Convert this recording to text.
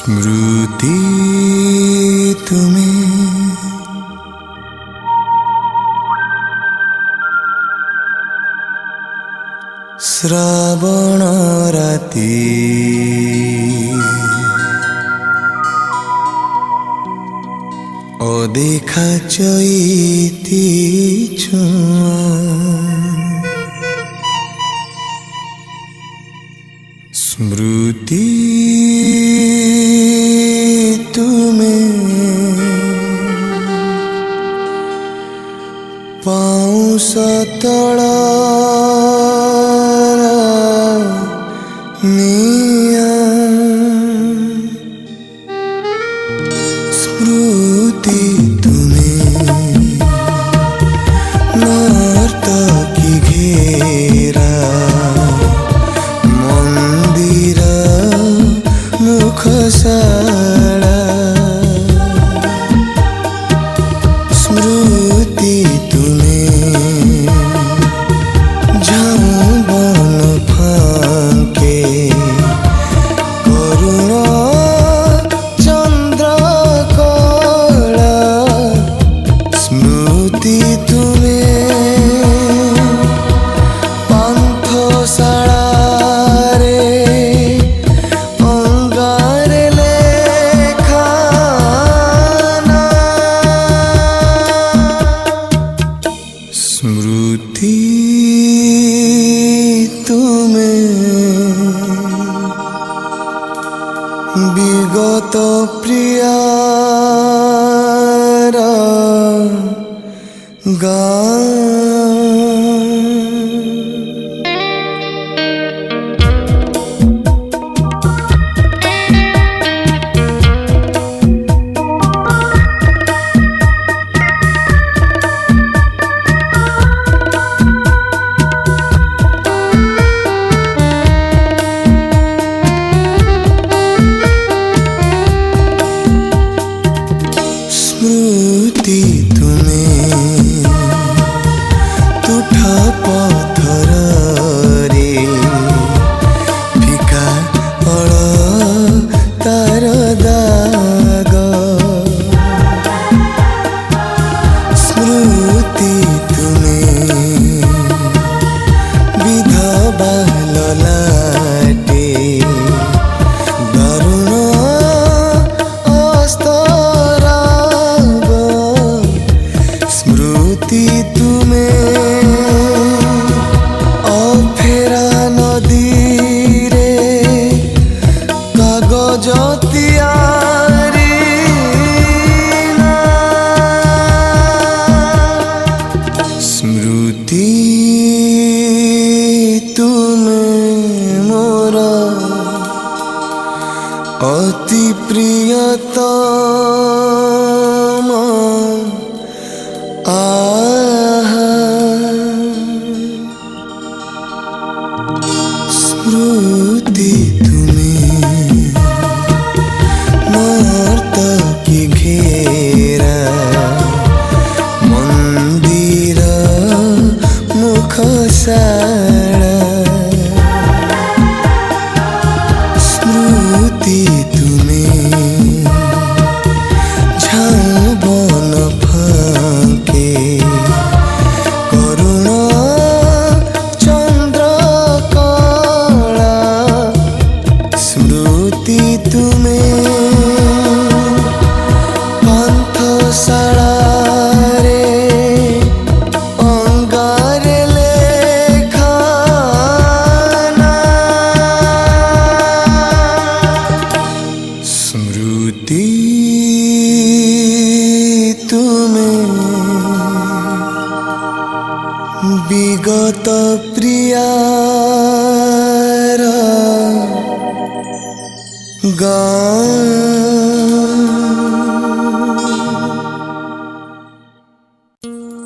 स्मृति तुम्हें श्रावण राती अदेखा चैती छुआ स्मृति तुम्हें पाउस तला स्मृति तुम्हें नर्तकी घेरा मंदिर मुखशाला स्मृति तुम्हें झाऊ बन फांके करुण चंद्र कला स्मृति तुम्हें पांथशाला स्मृति तुम्हें विगत प्रियार गान स्मृति तुम्हें तुठा पत्थर रे फिका अड़ तार दाग स्मृति तुम्हें विधवा ललाटे दारुण स्मृति तुम्हें अफेरा नदी रे कागज तियारी स्मृति तुम्हें मोर अति प्रियतम स्मृति तुम्हें नर्तकी घेरा मंदिर मुखशाला स्मृति तुम्हें झाऊ बन फांके करुण चंद्र कला स्मृति तुम्हें पांथशाला रे अंगारे लेखाना स्मृति तुम्हें विगत प्रियार गान।